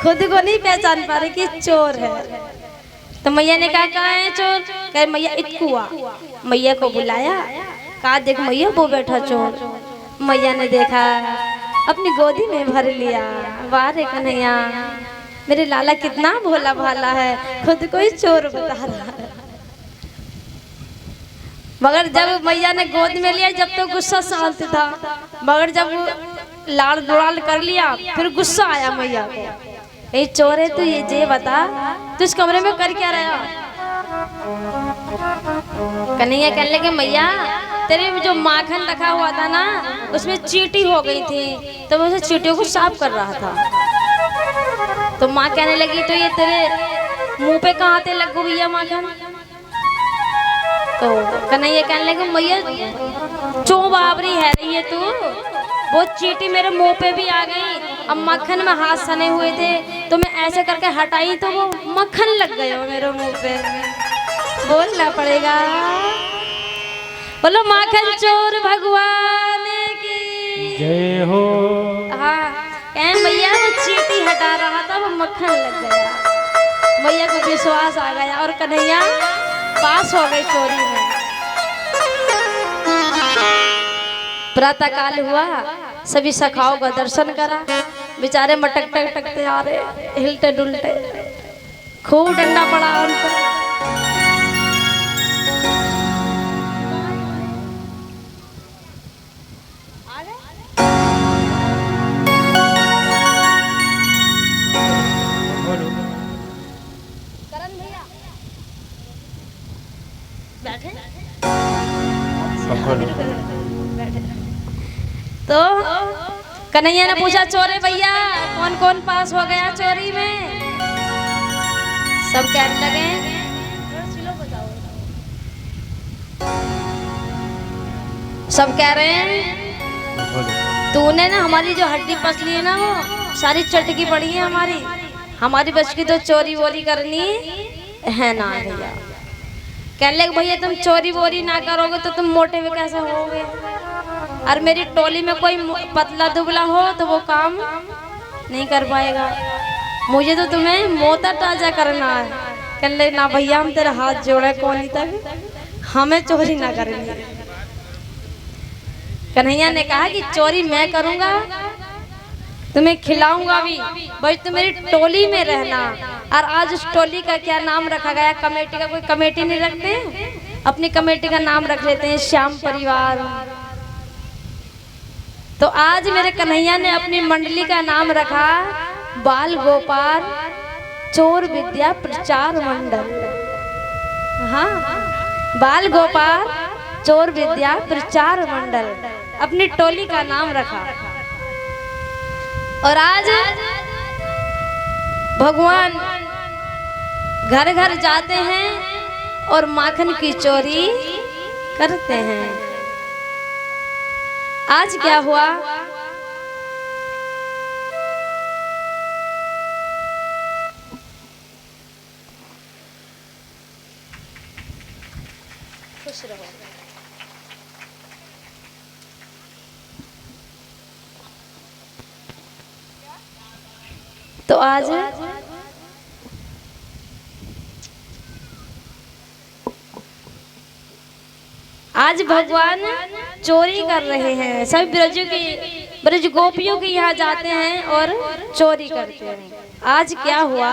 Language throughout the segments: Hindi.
खुद को नहीं पहचान पा रहे कि चोर है। तो मैया ने कहा कहाँ है चोर? कहे मैया इक्कुआ। मैया को बुलाया, कहा देख मैया वो बैठा चोर। मैया ने देखा, अपनी गोदी में भर लिया। वाह रे कन्हैया, मेरे लाला कितना भोला भाला है, खुद को ही चोर बता रहा है। मगर जब मैया ने गोद में लिया, जब तो गुस्सा शांत था, मगर जब लाड़ दुलाल कर लिया फिर गुस्सा आया मैया को। ये चोर है तू, ये बता तू इस कमरे में कर क्या रहा? कन्हैया कहने लगे मैया तेरे जो माखन रखा हुआ था ना उसमें चींटी हो गई थी, तो मैं उस चींटियों को साफ कर रहा था। तो माँ कहने लगी तो ये तेरे मुंह पे कहाँ ते लग भैया माखन? तो कन्हैया कहने लगे मैया चो बाबरी है रही है तू, वो चींटी मेरे मुंह पे भी आ गई। अब मक्खन में हाथ सने हुए थे तो मैं ऐसे करके हटाई तो वो मक्खन लग गया मेरे मुंह पे। बोलना पड़ेगा, बोलो माखन चोर भगवान की जय हो। हाँ कह भैया वो चींटी हटा रहा था, वो मक्खन लग गया। भैया को विश्वास आ गया और कन्हैया पास हो गई चोरी में। प्रातः काल हुआ, सभी सखाओं का दर्शन करा। बेचारे मटक टक टकते आ रहे, हिलते डुलते, खूब डंडा पड़ा उनको। तो कन्हैया ने पूछा चोरे भैया कौन कौन पास हो गया चोरी में? सब कहने लगे, सब कह रहे हैं तूने ना हमारी जो हड्डी पसली है ना वो सारी चटकी पड़ी है हमारी बच की तो चोरी वोरी करनी है ना भैया। कहने लगे भैया तुम चोरी वोरी ना करोगे तो तुम मोटे में कैसे होगे? और मेरी टोली में कोई पतला दुबला हो तो वो काम नहीं कर पाएगा, मुझे तो तुम्हें मोटा ताजा करना है। कहने लगे ना भैया हम तेरा हाथ जोड़े कोनी तक, हमें चोरी ना करनी। कन्हैया ने कहा कि चोरी मैं करूंगा, तुम्हें खिलाऊंगा भी, भाई तुम मेरी टोली में रहना। और आज उस टोली का क्या नाम रखा गया? कमेटी का कोई कमेटी नहीं रखते, अपनी कमेटी का नाम रख लेते हैं श्याम परिवार। तो आज मेरे कन्हैया ने अपनी मंडली का नाम रखा बाल गोपाल चोर विद्या प्रचार मंडल। हाँ, बाल गोपाल चोर विद्या प्रचार मंडल अपनी टोली का नाम रखा। और आज भगवान घर घर जाते हैं और माखन की चोरी करते हैं। आज क्या हुआ? खुश रहो। तो आज भगवान चोरी कर रहे हैं। सभी ब्रज गोपियों के यहाँ जाते हैं और चोरी करते हैं। आज क्या हुआ?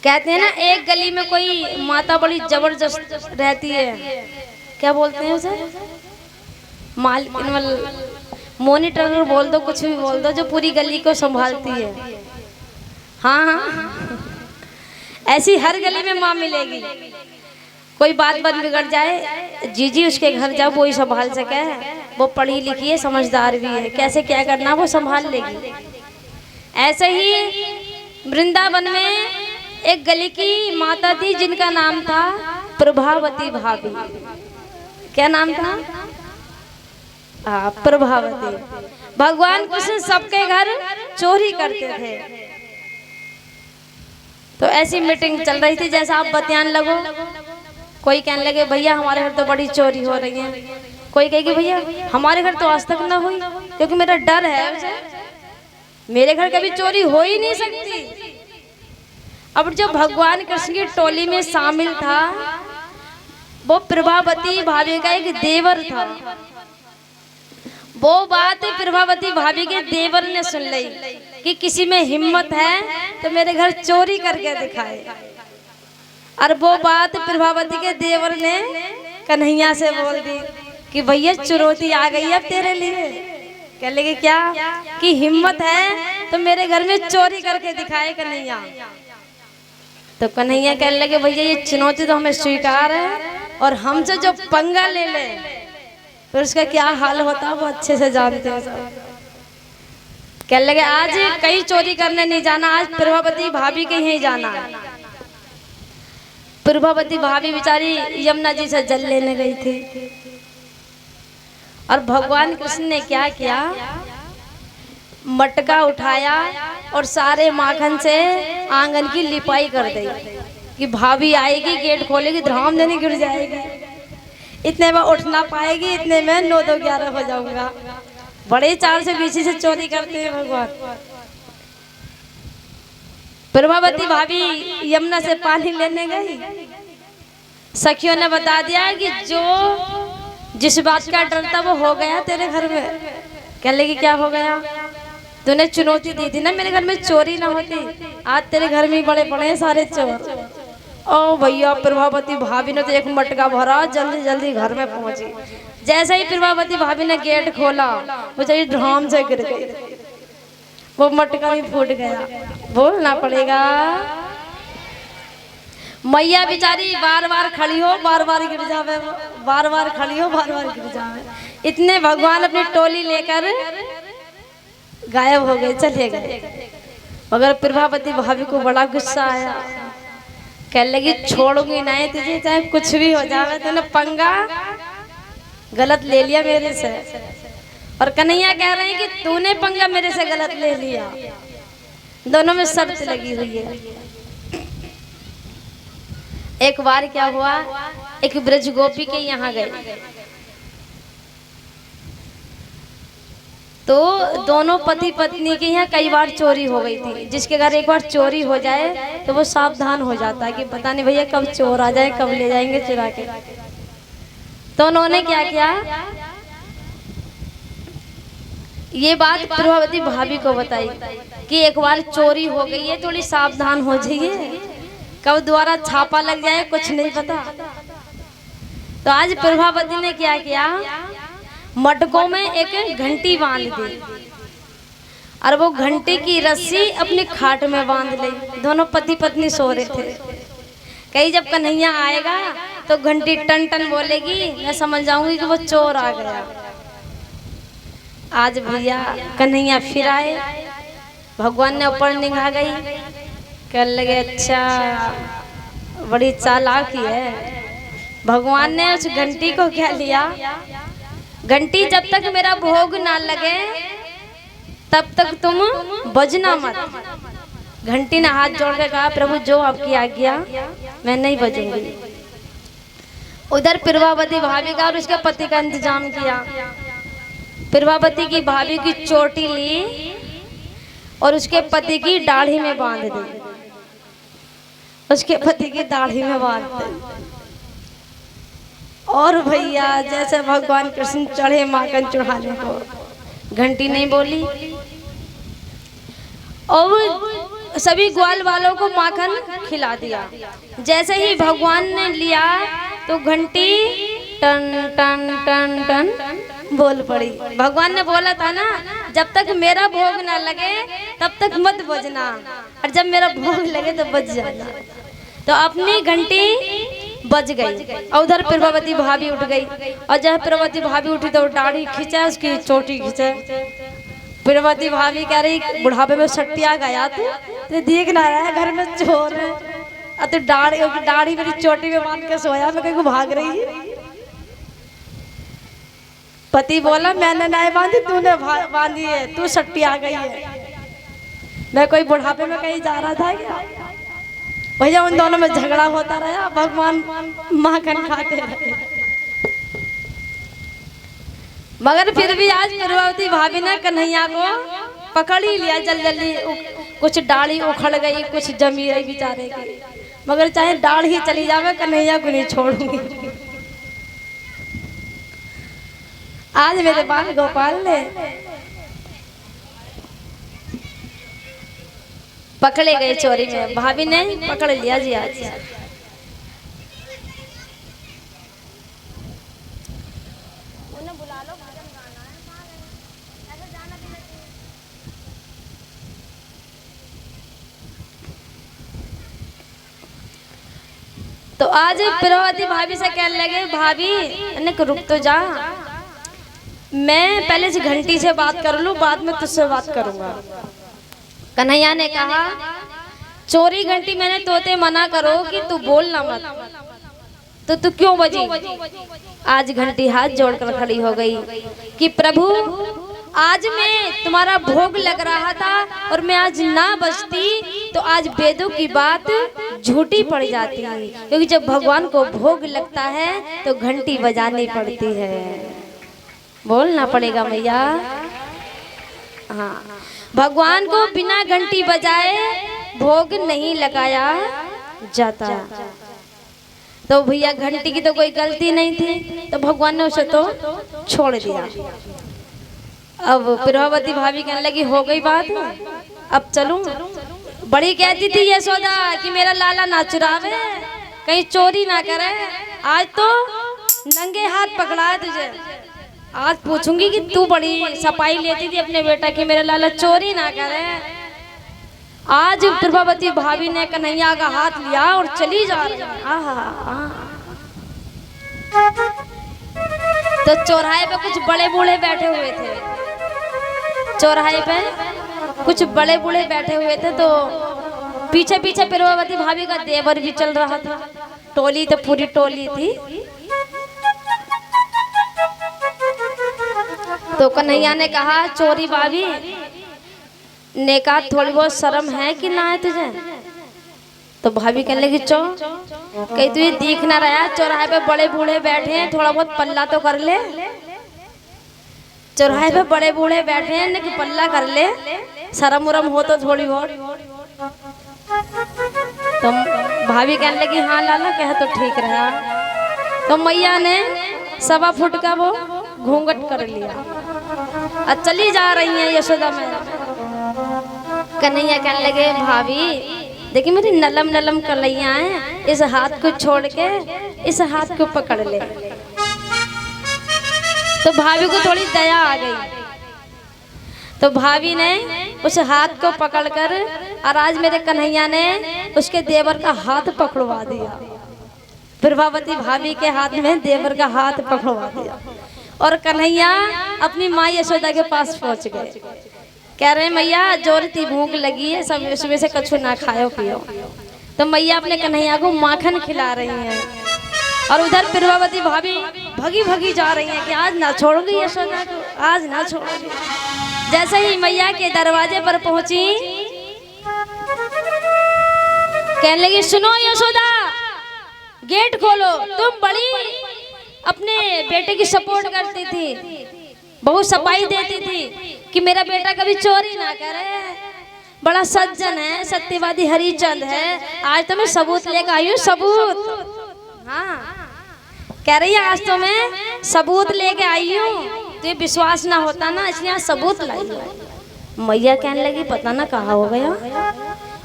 कहते हैं ना एक गली में कोई माता बड़ी जबरदस्त रहती है, क्या बोलते हैं उसे? मालकिन मॉनिटर बोल दो, कुछ भी बोल दो, जो पूरी गली को संभालती है। हाँ हाँ, ऐसी हर गली में माँ मिलेगी। कोई बात बिगड़ जाए, जीजी उसके घर जाओ, वो ही संभाल सके, वो पढ़ी लिखी है, समझदार भी है, कैसे क्या करना वो संभाल लेगी। ऐसे ही वृंदावन में एक गली की माता थी जिनका नाम था प्रभावती भाभी। क्या नाम था? प्रभावती। भगवान कृष्ण सबके घर चोरी करते थे। तो ऐसी मीटिंग चल रही थी जैसा आप बतियान लगो। कोई कहने लगे भैया हमारे घर तो बड़ी चोरी हो रही है, कोई कहेगी भैया हमारे घर तो आज तक ना हुई, क्योंकि मेरा डर है उसे। मेरे घर कभी चोरी हो ही नहीं सकती। अब जो भगवान कृष्ण की टोली में शामिल था वो प्रभावती भाभी का एक देवर था। वो बात प्रभावती भाभी के देवर ने सुन ली कि किसी में हिम्मत है तो मेरे घर चोरी करके दिखाए। और वो बात प्रभावती के देवर ने कन्हैया से बोल दी कि भैया चुनौती आ गई अब तेरे लिए। कह लगे क्या कि हिम्मत है तो मेरे घर में चोरी करके दिखाए कन्हैया। तो कन्हैया कहने लगे भैया ये चुनौती तो हमें स्वीकार है और हमसे जो पंगा ले ले फिर उसका क्या हाल होता है वो अच्छे से जानते हैं सब। कहने लगे आज कहीं चोरी करने नहीं जाना, आज प्रभावती भाभी के यहीं जाना है। प्रभावती भाभी बेचारी यमुना जी से जल लेने गई थी और भगवान कृष्ण ने क्या किया, मटका उठाया और सारे माखन से आंगन की लिपाई कर दी कि भाभी आएगी गेट खोलेगी धड़ाम देने गिर जाएगी, इतने में उठ ना पाएगी, इतने में 9 2 11 हो जाऊंगा। बड़े चाल से बीच से चोरी करते हैं भगवान। प्रभावती भाभी यमुना से पानी लेने गई, सखियों ने बता दिया कि जो जिस बात का डर था वो हो गया तेरे घर में। कह लेगी क्या हो गया, तूने चुनौती दी थी ना मेरे घर में चोरी ना होती, आज तेरे घर में बड़े बड़े सारे चोर। ओ भैया प्रभावती भाभी ने तो एक मटका भरा, जल्दी जल्दी घर में पहुंची। जैसे ही प्रभावती भाभी ने गेट खोला वो चाहिए ड्राम से गिर गई, वो मटका भी फूट गया। बोलना पड़ेगा मैया बेचारी बार बार खड़ी हो बार बार गिर जावे, बार बार खड़ी हो बार बार गिर जावे। इतने भगवान अपनी टोली लेकर गायब हो गए, चले गए। मगर प्रभावती भाभी को बड़ा गुस्सा आया, कह लगी छोड़ूंगी नहीं तुझे, चाहे कुछ भी हो जावे। तूने पंगा गलत ले लिया मेरे से। और कन्हैया कह रहे हैं कि तूने पंगा मेरे से गलत ले लिया। दोनों में शर्त लगी हुई है। एक बार क्या हुआ, एक ब्रज गोपी के यहाँ गए तो दोनों पति पत्नी के यहाँ कई बार चोरी हो गई थी। जिसके घर एक बार चोरी हो जाए तो वो सावधान हो जाता है कि पता नहीं भैया कब चोर आ जाए, कब ले जाएंगे चुरा के। तो उन्होंने क्या किया, ये बात प्रभावती भाभी को बताई कि एक बार चोरी हो गई है, थोड़ी सावधान हो जाइए, कब द्वारा छापा लग जाए कुछ नहीं पता। तो आज प्रभावती ने क्या किया, मटकों में एक घंटी बांध दी और वो घंटी की रस्सी अपनी खाट में बांध ली। दोनों पति पत्नी सो रहे थे। कहीं जब कन्हैया आएगा तो घंटी टन टन बोलेगी, मैं समझ जाऊंगी कि वो चोर आ गया। आज भैया कन्हैया फिर आए, भगवान ने ऊपर निगाह गई, कह लगे अच्छा बड़ी चालाकी है। भगवान ने उस घंटी को क्या लिया, घंटी जब तक मेरा भोग ना लगे तब तक तुम बजना मत। घंटी ने हाथ जोड़ के कहा प्रभु जो आपकी आज्ञा, मैं नहीं बजूंगी। उधर प्रभावती भाभी का और उसके पति का इंतजाम किया। प्रभावती की भाभी की चोटी ली और उसके पति की दाढ़ी में बांध दी, उसके पति की दाढ़ी में बांध दी। और भैया जैसे भगवान कृष्ण चढ़े माखन चढ़ाने को, घंटी नहीं बोली और सभी ग्वाल वालों को माखन खिला दिया। जैसे ही भगवान ने लिया तो घंटी टन टन टन टन बोल पड़ी। भगवान ने बोला था ना जब तक मेरा भोग ना लगे तब तक मत बजना, और जब मेरा भोग लगे तो बज जाना। तो अपनी घंटी बज गई और उधर प्रभावती भाभी उठ गई। और जब प्रभावती भाभी उठी तो दाढ़ी खींचा, उसकी चोटी खींचे। प्रभावती भाभी कह रही बुढ़ापे में सट्टिया गया तो देख ना रहा है घर में चोर है, और तो दाढ़ी मेरी चोटी में बांध के सोया, मैं कहीं को भाग रही है। पति बोला मैंने नहीं बांधी, तूने बांधी है, तू सट्टिया गई है। मैं कोई बुढ़ापे में कहीं जा रहा था क्या? भैया उन दोनों में झगड़ा होता रहा, भगवान माखन खाते रहे। मगर फिर भी आज प्रभावती भाभी ने कन्हैया को पकड़ ही लिया जल्दी जल्दी। कुछ डाली उखड़ गई, कुछ जमी रही बेचारे की, मगर चाहे डाल ही चली जावे कन्हैया को नहीं छोड़ूंगी। आज मेरे बाल गोपाल ने पकड़े गए चोरी में, भाभी ने पकड़ लिया जी आज। तो आज प्रभावती भाभी से कहने लगे, भाभी रुक तो जा, मैं पहले से घंटी से बात कर लूं, बाद में तुझसे बात करूंगा। कन्हैया ने कहा, चोरी घंटी मैंने तोते मना करो कि तू बोलना मत, तो तू क्यों बजी? आज घंटी हाथ जोड़कर खड़ी हो गई कि प्रभु, आज मैं तुम्हारा भोग लग रहा था और मैं आज ना बजती तो आज वेदों की बात झूठी पड़ जाती है, क्योंकि जब भगवान को भोग लगता है तो घंटी बजानी पड़ती है, बोलना पड़ेगा मैया। हाँ, भगवान को बिना घंटी बजाए भोग नहीं लगाया जाता। तो भैया घंटी की तो कोई गलती नहीं थी, तो भगवान ने उसे तो छोड़ दिया। अब प्रभावती भाभी कहने लगी, हो गई बात, अब चलूं? बड़ी कहती थी यशोदा कि मेरा लाला ना चुरावे, कहीं चोरी ना करे। आज तो नंगे हाथ पकड़ा है तुझे। आज पूछूंगी कि तू बड़ी सफाई लेती थी अपने बेटा की, मेरा लाला चोरी ना करे। आज प्रभावती भाभी ने कन्हैया का हाथ लिया और चली जा रही है। तो चौराहे पे कुछ बड़े बूढ़े बैठे हुए थे, चौराहे पे कुछ बड़े बूढ़े बैठे हुए थे। तो पीछे पीछे प्रभावती भाभी का देवर भी चल रहा था, टोली तो पूरी टोली थी। तो कन्हैया ने कहा, चोरी भाभी ने कहा, थोड़ी बहुत शर्म है कि ना है तुझे? तो भाभी कहने लगी, चो कहीं तुझे दिख ना रहा, चौराहे पे बड़े बूढ़े बैठे हैं, थोड़ा बहुत पल्ला तो कर ले। चौराहे पे बड़े बूढ़े बैठे हैं कि पल्ला कर ले, शर्म उरम हो तो थोड़ी बहुत। तो भाभी कहने लगी, हाँ लाला कह तो ठीक रहा। तो मैया ने 1.25 फुट का वो घूंघट कर लिया और चली जा रही है यशोदा में। कन्हैया कहने लगे, भाभी देखिए मेरी नलम नलम कलैया हैं, इस हाथ को छोड़ के इस हाथ को पकड़ ले। तो भाभी को थोड़ी दया आ गई, तो भाभी ने उस हाथ को पकड़कर और आज मेरे कन्हैया ने उसके देवर का हाथ पकड़वा दिया। प्रभावती भाभी के हाथ में देवर का हाथ पकड़वा दिया और कन्हैया अपनी माँ यशोदा के पास पहुंच गए। कह रहे मैया जोरती भूख लगी है, सब सुबह से कछु ना खाओ पियो। तो मैया अपने कन्हैया को माखन खिला रही हैं और उधर प्रभावती भाभी भगी भगी जा रही हैं कि आज ना छोड़ूंगी यशोदा को, आज ना छोड़ूंगी। जैसे ही मैया के दरवाजे पर पहुंची, कहने लगी, सुनो यशोदा गेट खोलो, तुम बड़ी अपने बेटे की सपोर्ट करती थी, बहुत सफाई देती थी कि मेरा बेटा कभी चोरी ना करे, बड़ा सज्जन है, सत्यवादी हरिचंद है। आज तो मैं सबूत लेकर आई हूँ, सबूत। हाँ कह रही है, आज तो मैं सबूत लेके आई हूँ, तो ये विश्वास ना होता ना, इसलिए सबूत लाई हूँ। मैया कहने लगी, पता ना कहाँ हो गया।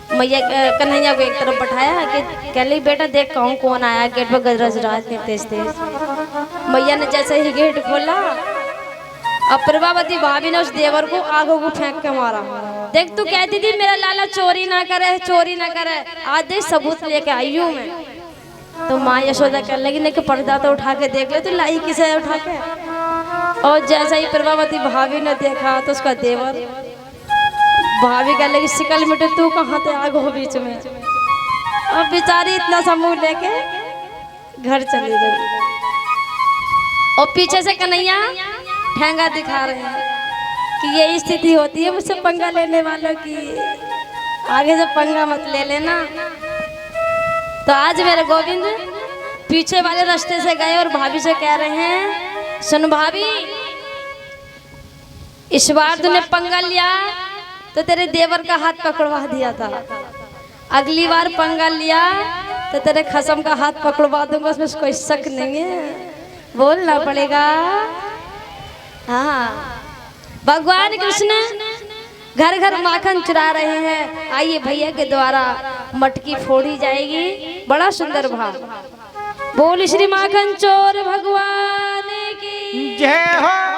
मैया कन्हैया को एक तरफ बैठाया कि कह लगी, बेटा देख कौन कौन आया गेट पर गजराज राज तेज तेज। मैया ने जैसे ही गेट खोला, अब प्रभावती भाभी ने उस देवर को आगों को फेंक के मारा। देख तू कहती थी मेरा लाला चोरी ना करे, चोरी ना करे, आज देख सबूत लेके आई हूँ मैं। तो माँ यशोदा कहने लगी, नहीं कि पर्दा तो उठा के देख ले, तो लाई किसे उठा के। और जैसे ही प्रभावती भाभी ने देखा तो उसका देवर, भाभी कहने लगी, शिकल मिटे तू कहाँ थे आग हो बीच में। अब बेचारी इतना समूह लेके घर चली गई और पीछे से कन्हैया ठेंगा दिखा रहे हैं कि ये स्थिति होती है मुझसे पंगा लेने वालों की, आगे से पंगा मत ले लेना। तो आज मेरे गोविंद पीछे वाले रास्ते से गए और भाभी से कह रहे हैं, सुन भाभी, इस बार तूने पंगा लिया तो तेरे देवर का हाथ पकड़वा दिया था। अगली बार पंगा लिया तो तेरे खसम का हाथ पकड़वा दूंगा, उसमें कोई शक नहीं है, बोलना पड़ेगा। हाँ, भगवान कृष्ण घर घर माखन चुरा रहे हैं। आइए भैया के द्वारा मटकी फोड़ी जाएगी। बड़ा सुंदर भाव। बोल श्री माखन चोर भगवान की जय हो।